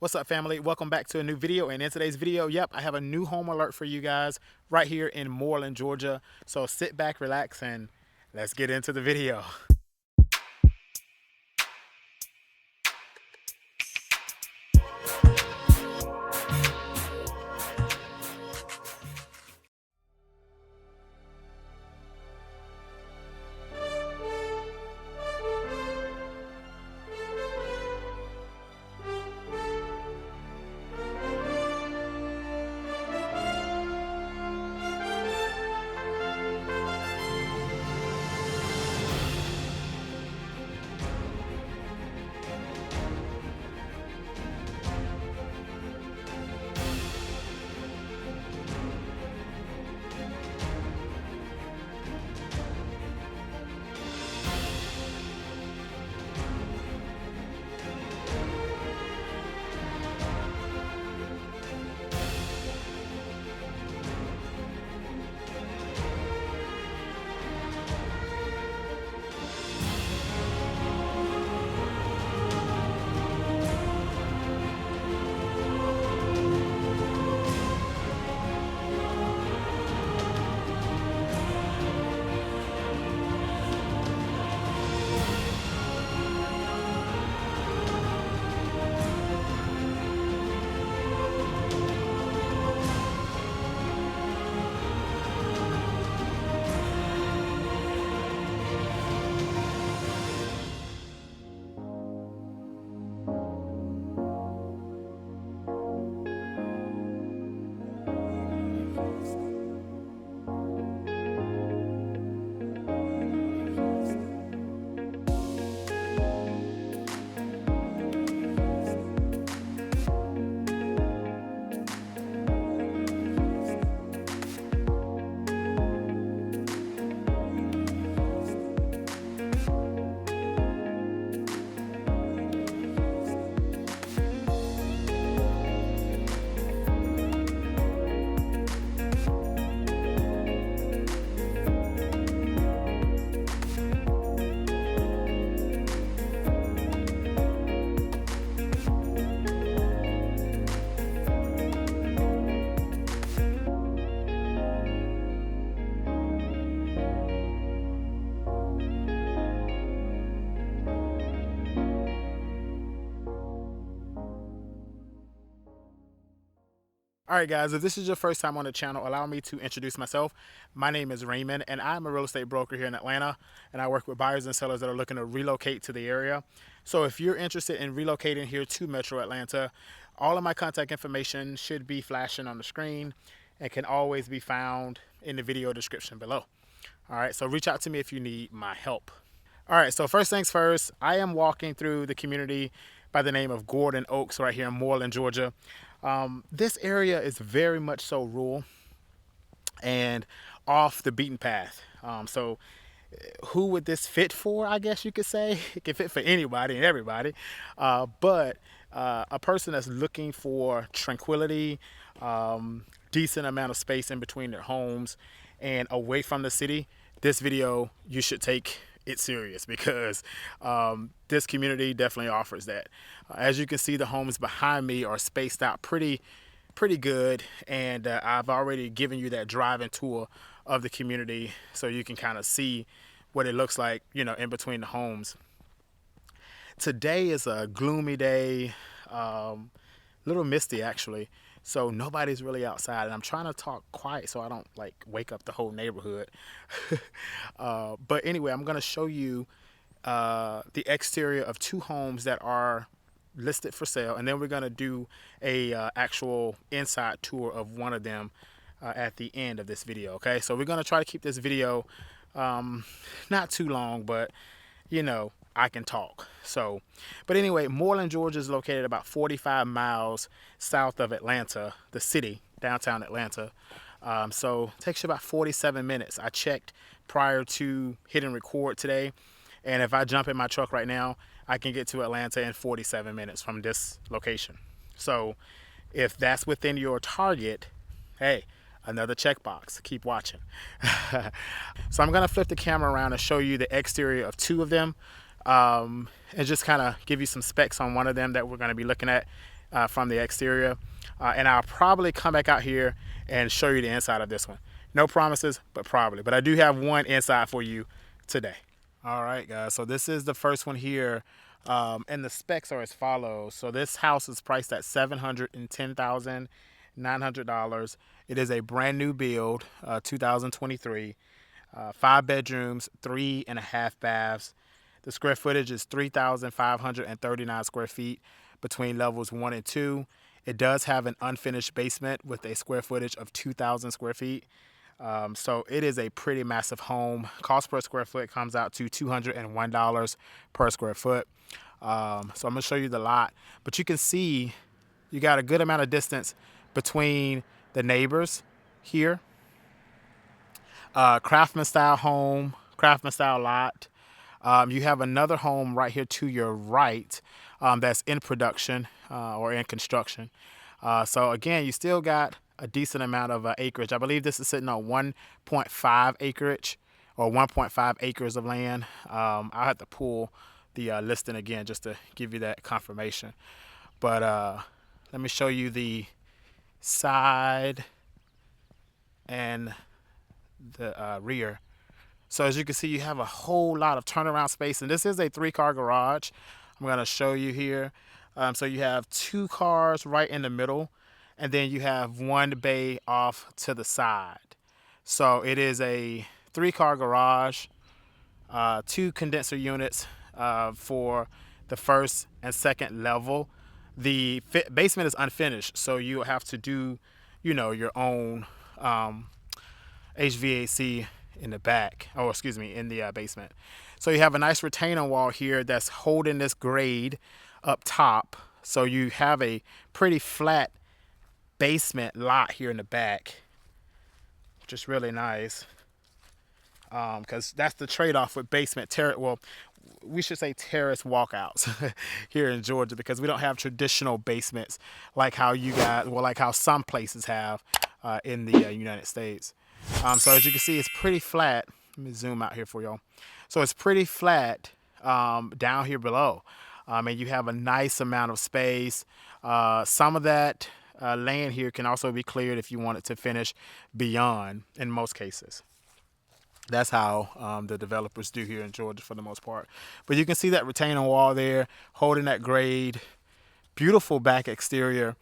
What's up, family? Welcome back to a new video. And in today's video, I have a new home alert for you guys right here in Moreland, Georgia. So sit back, relax, and let's get into the video. All right, guys, if this is your first time on the channel, allow me to introduce myself. My name is Raymond, and I'm a real estate broker here in Atlanta, and I work with buyers and sellers that are looking to relocate to the area. So if you're interested in relocating here to Metro Atlanta, all of my contact information should be flashing on the screen and can always be found in the video description below. All right, so reach out to me if you need my help. All right, so first things first, I am walking through the community by the name of Gordon Oaks right here in Moreland, Georgia. This area is very much so rural and off the beaten path. So who would this fit for, I guess you could say? It can fit for anybody and everybody. But a person that's looking for tranquility, decent amount of space in between their homes and away from the city, this video you should take it serious because this community definitely offers that. As you can see, the homes behind me are spaced out pretty good, and I've already given you that drive-in tour of the community so you can kind of see what it looks like, you know, in between the homes. Today is a gloomy day, little misty actually, so nobody's really outside, and I'm trying to talk quiet so I don't like wake up the whole neighborhood. But anyway, I'm gonna show you the exterior of two homes that are listed for sale, and then we're gonna do a actual inside tour of one of them at the end of this video. Okay, so we're gonna try to keep this video not too long, but you know, I can talk. So, but anyway, Moreland, Georgia is located about 45 miles south of Atlanta, the city, downtown Atlanta. So it takes you about 47 minutes. I checked prior to hitting record today, and if I jump in my truck right now, I can get to Atlanta in 47 minutes from this location. So if that's within your target, hey, another checkbox. Keep watching. So I'm going to flip the camera around and show you the exterior of two of them, and just kind of give you some specs on one of them that we're going to be looking at. from the exterior. And I'll probably come back out here and show you the inside of this one. No promises, but probably. But I do have one inside for you today. All right, guys. So this is the first one here. And the specs are as follows. So this house is priced at $710,900. It is a brand new build, 2023. 5 bedrooms, 3.5 baths. The square footage is 3,539 square feet between levels 1 and 2. It does have an unfinished basement with a square footage of 2,000 square feet. So it is a pretty massive home. Cost per square foot comes out to $201 per square foot. So I'm going to show you the lot. But you can see you got a good amount of distance between the neighbors here. Craftsman style home, craftsman style lot. You have another home right here to your right that's in production or in construction. So again, you still got a decent amount of acreage. I believe this is sitting on 1.5 acreage or 1.5 acres of land. I'll have to pull the listing again just to give you that confirmation. But let me show you the side and the rear. So as you can see, you have a whole lot of turnaround space, and this is a 3-car garage. I'm going to show you here. So you have 2 cars right in the middle, and then you have 1 bay off to the side. So it is a 3-car garage, 2 condenser units for the first and second level. The basement is unfinished, so you have to do, your own HVAC in the back, in the basement. So you have a nice retaining wall here that's holding this grade up top. So you have a pretty flat basement lot here in the back, which is really nice. Because that's the trade-off with basement terrace. Well, we should say terrace walkouts here in Georgia, because we don't have traditional basements like how some places have in the United States. So as you can see, it's pretty flat. Let me zoom out here for y'all. So it's pretty flat down here below. And you have a nice amount of space. Some of that land here can also be cleared if you want it to finish beyond, in most cases. That's how the developers do here in Georgia for the most part. But you can see that retaining wall there holding that grade. Beautiful back exterior.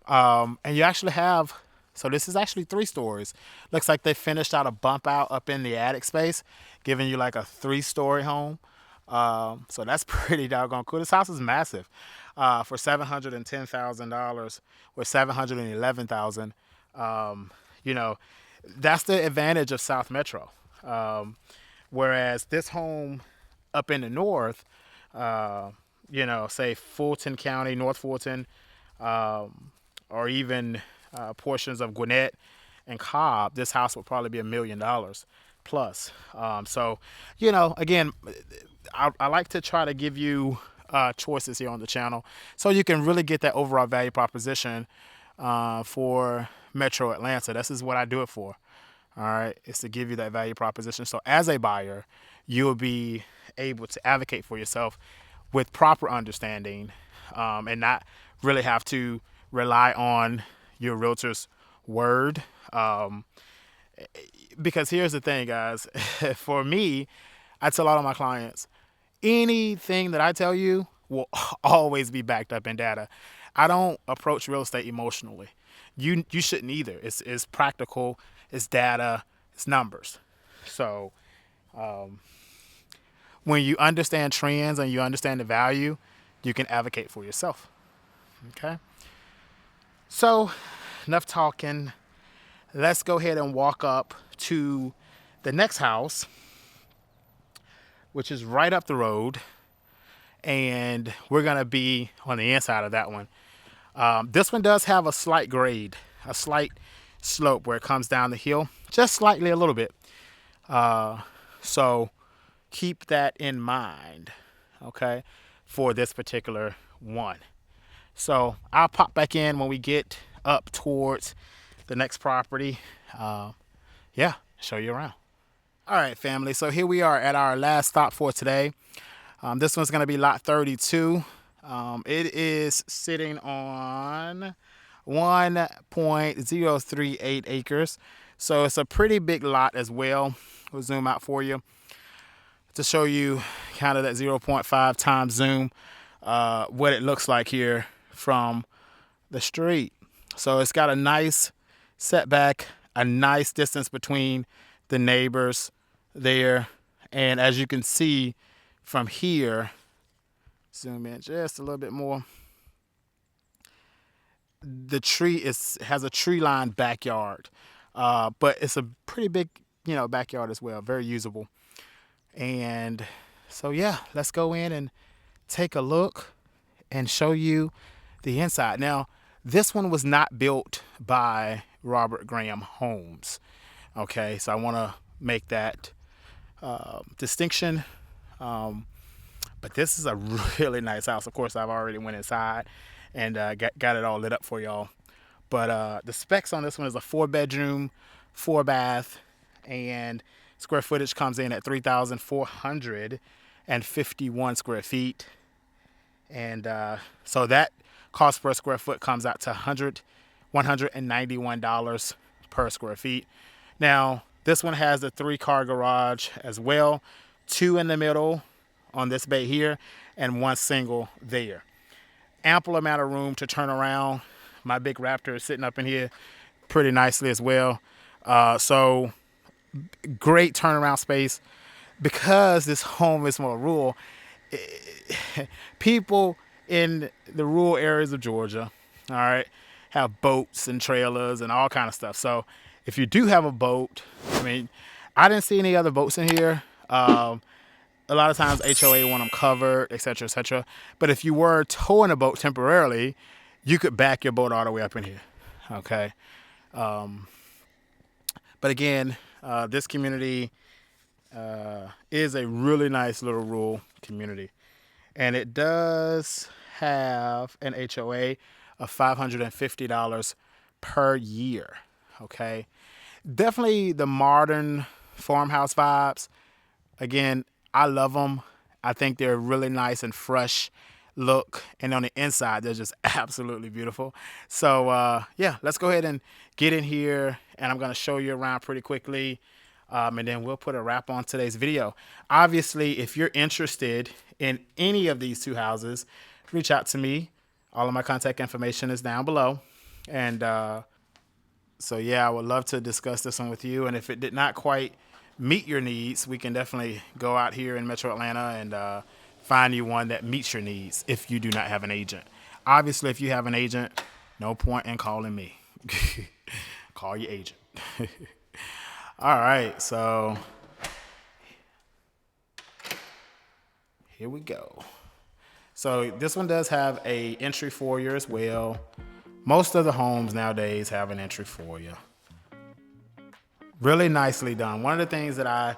And you actually have, so this is actually 3 stories. Looks like they finished out a bump out up in the attic space, giving you like a 3-story home. So that's pretty doggone cool. This house is massive. For $710,000 or $711,000. That's the advantage of South Metro. Whereas this home up in the north, say Fulton County, North Fulton, or even portions of Gwinnett and Cobb, this house will probably be $1 million plus. So, again, I like to try to give you choices here on the channel so you can really get that overall value proposition for Metro Atlanta. This is what I do it for. All right, it's to give you that value proposition. So as a buyer, you'll be able to advocate for yourself with proper understanding and not really have to rely on your realtor's word. Because here's the thing, guys. For me, I tell all of my clients, anything that I tell you will always be backed up in data. I don't approach real estate emotionally. You shouldn't either. It's practical. It's data, it's numbers. So when you understand trends and you understand the value, you can advocate for yourself. Okay? So enough talking. Let's go ahead and walk up to the next house, which is right up the road. And we're going to be on the inside of that one. This one does have a slight grade, a slight slope where it comes down the hill, just slightly, a little bit. So keep that in mind, okay, for this particular one. So I'll pop back in when we get up towards the next property. Show you around. All right, family. So here we are at our last stop for today. This one's going to be lot 32. It is sitting on 1.038 acres. So it's a pretty big lot as well. We'll zoom out for you to show you kind of that 0.5 times zoom, what it looks like here from the street. So it's got a nice setback, a nice distance between the neighbors there. And as you can see from here, zoom in just a little bit more. The tree has a tree-lined backyard, but it's a pretty big, backyard as well, very usable. And so yeah, let's go in and take a look and show you the inside. Now, this one was not built by Robert Graham Homes. Okay, so I want to make that distinction. But this is a really nice house. Of course, I've already went inside and got it all lit up for y'all. But the specs on this one is a 4-bedroom, 4-bath, and square footage comes in at 3,451 square feet. And so that cost per square foot comes out to $191 per square feet. Now, this one has a 3-car garage as well, 2 in the middle on this bay here, and 1 single there. Ample amount of room to turn around. My big Raptor is sitting up in here pretty nicely as well. So great turnaround space. Because this home is more rural, people in the rural areas of Georgia, all right, have boats and trailers and all kind of stuff. So if you do have a boat, I didn't see any other boats in here. A lot of times HOA want them covered, etc., etc. But if you were towing a boat temporarily, you could back your boat all the way up in here. Okay. But again, this community is a really nice little rural community. And it does have an HOA of $550 per year. Okay. Definitely the modern farmhouse vibes. Again, I love them. I think they're really nice and fresh look. And on the inside, they're just absolutely beautiful. So, yeah, let's go ahead and get in here. And I'm going to show you around pretty quickly. And then we'll put a wrap on today's video. Obviously, if you're interested in any of these 2 houses, reach out to me. All of my contact information is down below. And so, yeah, I would love to discuss this one with you. And if it did not quite meet your needs, we can definitely go out here in Metro Atlanta and find you one that meets your needs if you do not have an agent. Obviously, if you have an agent, no point in calling me. Call your agent. All right, so here we go. So this one does have a entry foyer as well. Most of the homes nowadays have an entry foyer. Really nicely done. One of the things that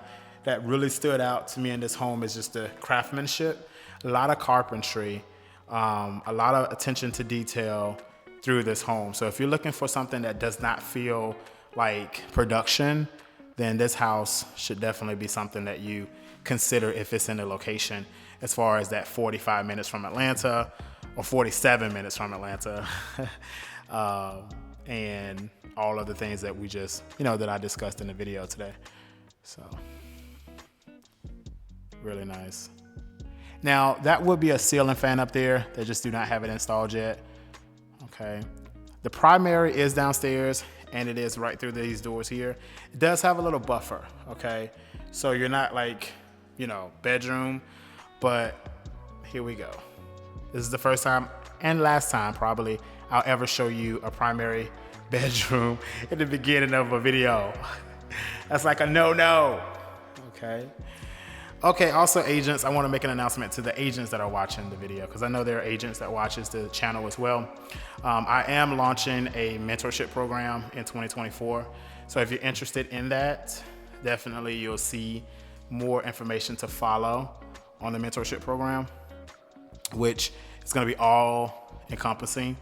really stood out to me in this home is just the craftsmanship. A lot of carpentry, a lot of attention to detail through this home. So if you're looking for something that does not feel like production, then this house should definitely be something that you consider if it's in the location, as far as that 45 minutes from Atlanta or 47 minutes from Atlanta. And all of the things that we just, that I discussed in the video today. So, really nice. Now, that would be a ceiling fan up there. They just do not have it installed yet. Okay. The primary is downstairs, and it is right through these doors here. It does have a little buffer, okay? So you're not like, bedroom, but here we go. This is the first time and last time probably I'll ever show you a primary bedroom at the beginning of a video. That's like a no-no, okay? Okay, also agents, I want to make an announcement to the agents that are watching the video, because I know there are agents that watches the channel as well. I am launching a mentorship program in 2024. So if you're interested in that, definitely you'll see more information to follow on the mentorship program, which is going to be all encompassing.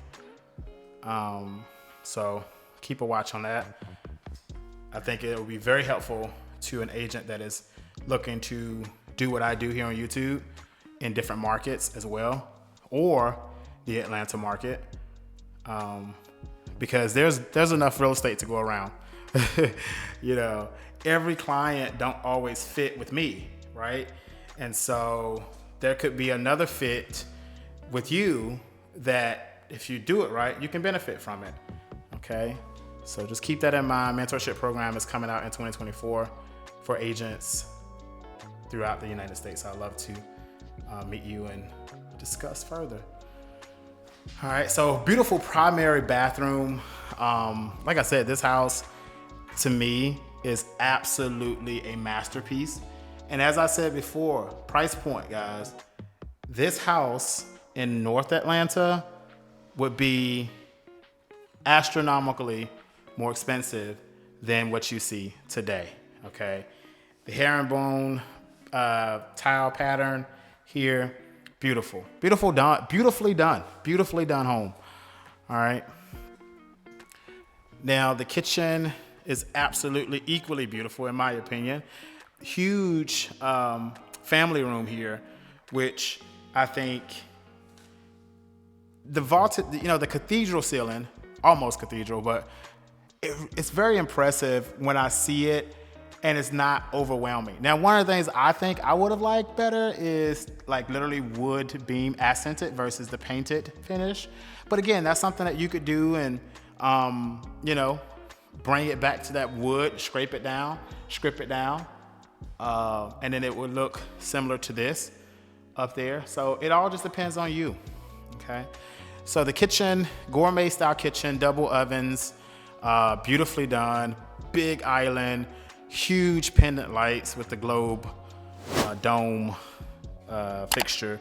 So keep a watch on that. I think it will be very helpful to an agent that is looking to do what I do here on YouTube in different markets as well, or the Atlanta market, because there's enough real estate to go around. You know, every client don't always fit with me, right? And so there could be another fit with you that if you do it right, you can benefit from it. Okay, so just keep that in mind. Mentorship program is coming out in 2024 for agents throughout the United States. I'd love to meet you and discuss further. All right, so beautiful primary bathroom. Like I said, this house to me is absolutely a masterpiece. And as I said before, price point, guys, this house in North Atlanta would be astronomically more expensive than what you see today, okay? The herringbone tile pattern here, beautiful, beautifully done home, all right? Now the kitchen is absolutely equally beautiful in my opinion. Huge family room here, which I think the vaulted, you know, the cathedral ceiling, almost cathedral, but it's very impressive when I see it and it's not overwhelming. Now, one of the things I think I would have liked better is like literally wood beam accented versus the painted finish. But again, that's something that you could do and, you know, bring it back to that wood, scrape it down, and then it would look similar to this up there. So it all just depends on you, okay? So the kitchen, gourmet style kitchen, double ovens, beautifully done, big island, huge pendant lights with the globe dome fixture.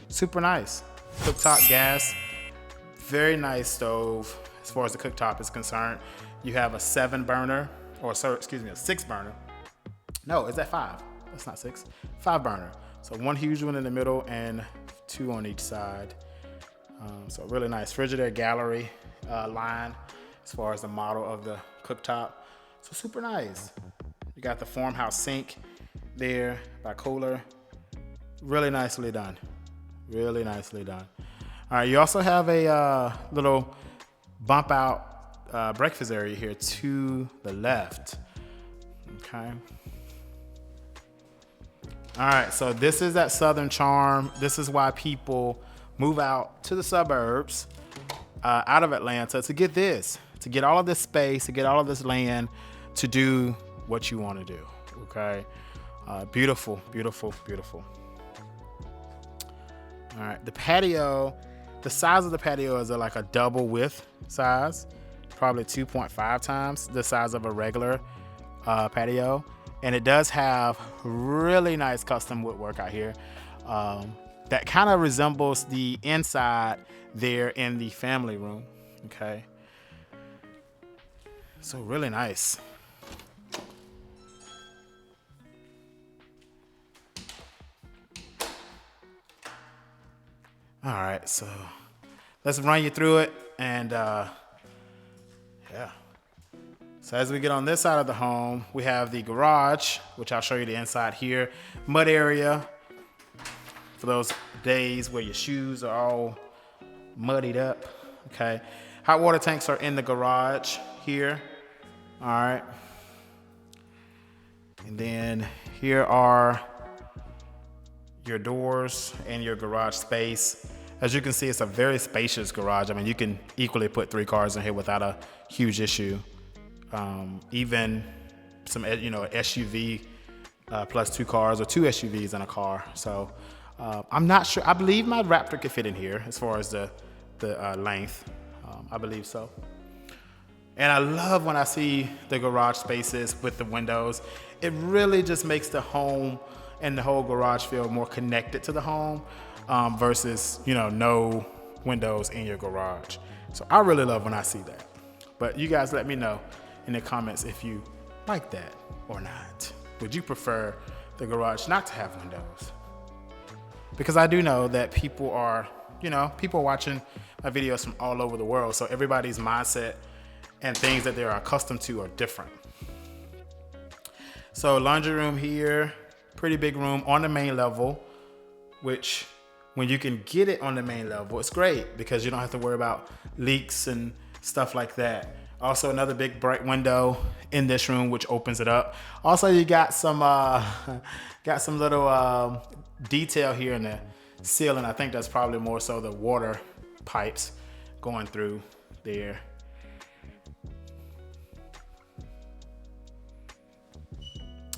Super nice. Cooktop gas, very nice stove as far as the cooktop is concerned. You have a 7 burner, or sorry, excuse me, a 6 burner. No, is that 5? That's not 6. 5 burner. So 1 huge one in the middle and 2 on each side. So really nice Frigidaire gallery line as far as the model of the cooktop. So super nice. You got the farmhouse sink there by Kohler. Really nicely done. Really nicely done. All right, you also have a little bump out breakfast area here to the left. Okay. All right, so this is that Southern charm. This is why people move out to the suburbs out of Atlanta to get this, to get all of this space, to get all of this land to do what you want to do, okay? Beautiful, beautiful, beautiful. All right, the patio, the size of the patio is like a double width size, probably 2.5 times the size of a regular patio. And it does have really nice custom woodwork out here that kind of resembles the inside there in the family room, okay? So really nice. All right, so let's run you through it and yeah. So as we get on this side of the home, we have the garage, which I'll show you the inside here. Mud area for those days where your shoes are all muddied up, okay? Hot water tanks are in the garage here, all right? And then here are your doors and your garage space. As you can see, it's a very spacious garage. I mean, you can equally put 3 cars in here without a huge issue. Even some, you know, SUV plus 2 cars or 2 SUVs in a car. So I'm not sure. I believe my Raptor could fit in here as far as the length. I believe so. And I love when I see the garage spaces with the windows. It really just makes the home and the whole garage feel more connected to the home versus, you know, no windows in your garage. So I really love when I see that. But you guys let me know in the comments if you like that or not. Would you prefer the garage not to have windows? Because I do know that people are, you know, people are watching my videos from all over the world. So everybody's mindset and things that they're accustomed to are different. So laundry room here, pretty big room on the main level, which when you can get it on the main level, it's great because you don't have to worry about leaks and stuff like that. Also, another big bright window in this room, which opens it up. Also, you got some little detail here in the ceiling. I think that's probably more so the water pipes going through there.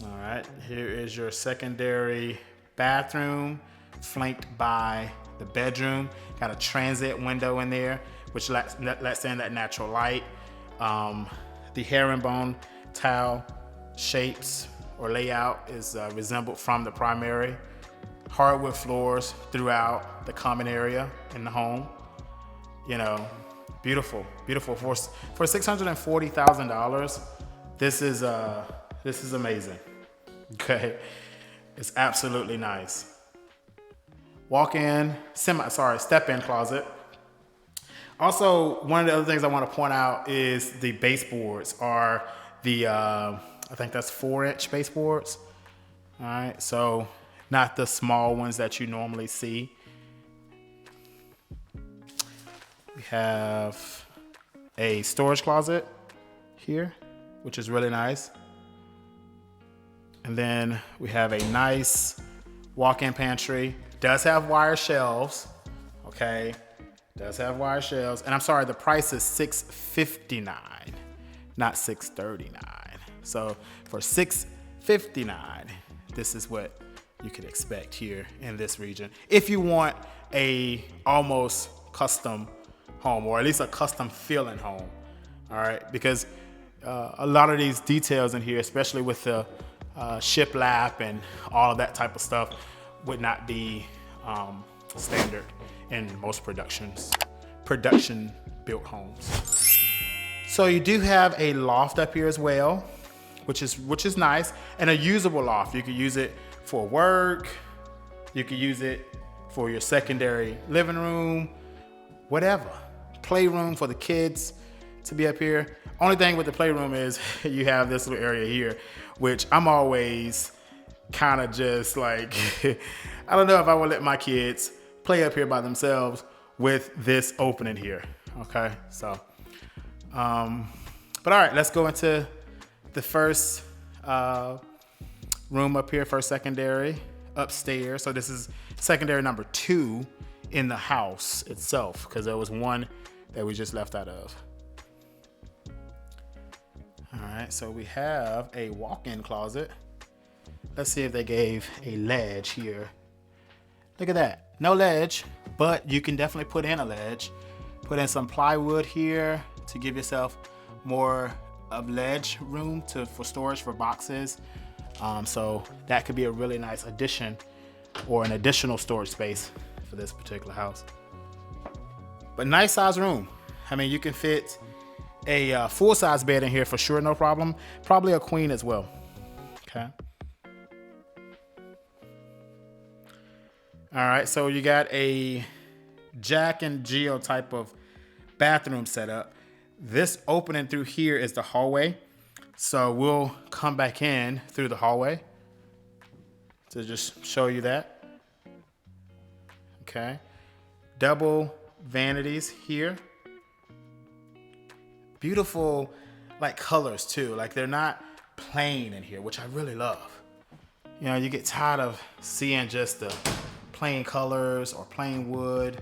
All right, here is your secondary bathroom, flanked by the bedroom. Got a transit window in there, which lets in that natural light. The herringbone tile shapes or layout is resembled from the primary. Hardwood floors throughout the common area in the home. You know, beautiful, beautiful. For $640,000, this is amazing. Okay, it's absolutely nice. Walk-in, step-in closet. Also, one of the other things I want to point out is the baseboards are the, I think that's 4-inch baseboards. All right, so not the small ones that you normally see. We have a storage closet here, which is really nice. And then we have a nice walk-in pantry. Does have wire shelves, okay? Does have wire shelves. And I'm sorry, the price is $659, not $639. So for $659, this is what you can expect here in this region. If you want a almost custom home, or at least a custom feeling home, all right? Because a lot of these details in here, especially with the shiplap and all of that type of stuff, would not be standard in most production built homes. So you do have a loft up here as well, which is nice, and a usable loft. You could use it for work, you could use it for your secondary living room, whatever. Playroom for the kids to be up here. Only thing with the playroom is you have this little area here, which I'm always kind of just like, I don't know if I would let my kids play up here by themselves with this opening here. Okay, so, but all right, let's go into the first room up here, first secondary upstairs. So this is secondary number 2 in the house itself, because there was one that we just left out of. All right, so we have a walk-in closet. Let's see if they gave a ledge here. Look at that, no ledge, but you can definitely put in a ledge. Put in some plywood here to give yourself more of ledge room for storage for boxes. So that could be a really nice addition or an additional storage space for this particular house. But nice size room. I mean, you can fit a full-size bed in here for sure, no problem. Probably a queen as well. Okay. All right, so you got a Jack and Jill type of bathroom setup. This opening through here is the hallway. So we'll come back in through the hallway to just show you that. Okay. Double vanities here. Beautiful like colors too. Like they're not plain in here, which I really love. You know, you get tired of seeing just the plain colors or plain wood.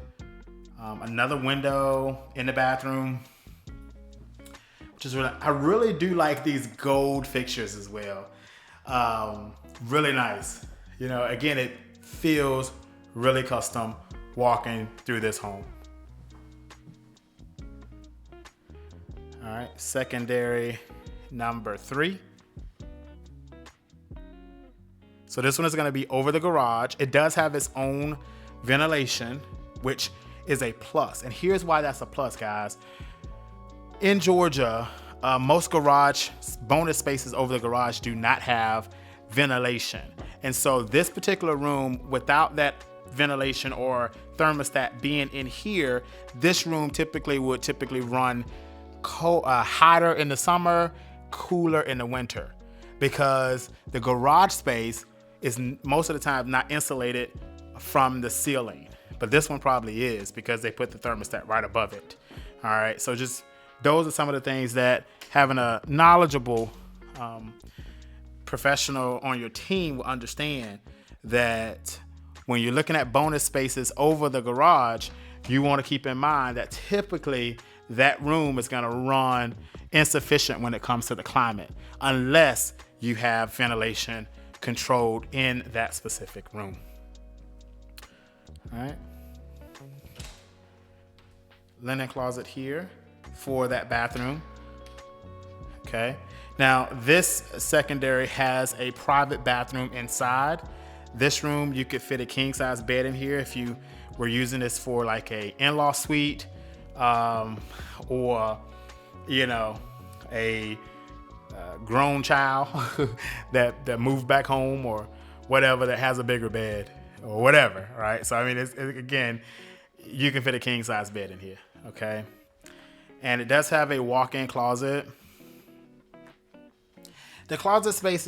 Another window in the bathroom, which is really, I really do like these gold fixtures as well. Really nice. You know, again, it feels really custom walking through this home. All right, secondary number 3. So this one is going to be over the garage. It does have its own ventilation, which is a plus. And here's why that's a plus, guys. In Georgia, most garage bonus spaces over the garage do not have ventilation. And so this particular room, without that ventilation or thermostat being in here, this room would run hotter in the summer, cooler in the winter, because the garage space is most of the time not insulated from the ceiling. but this one probably is because they put the thermostat right above it. All right, so just those are some of the things that having a knowledgeable professional on your team will understand, that when you're looking at bonus spaces over the garage, you want to keep in mind that typically that room is going to run insufficient when it comes to the climate, unless you have ventilation controlled in that specific room. All right. Linen closet here for that bathroom. Okay. Now this secondary has a private bathroom inside. This room, you could fit a king size bed in here if you were using this for like a in-law suite, or, you know, a grown child that moved back home or whatever, that has a bigger bed or whatever, right? So I mean, again, you can fit a king size bed in here, okay? And it does have a walk-in closet. The closet space is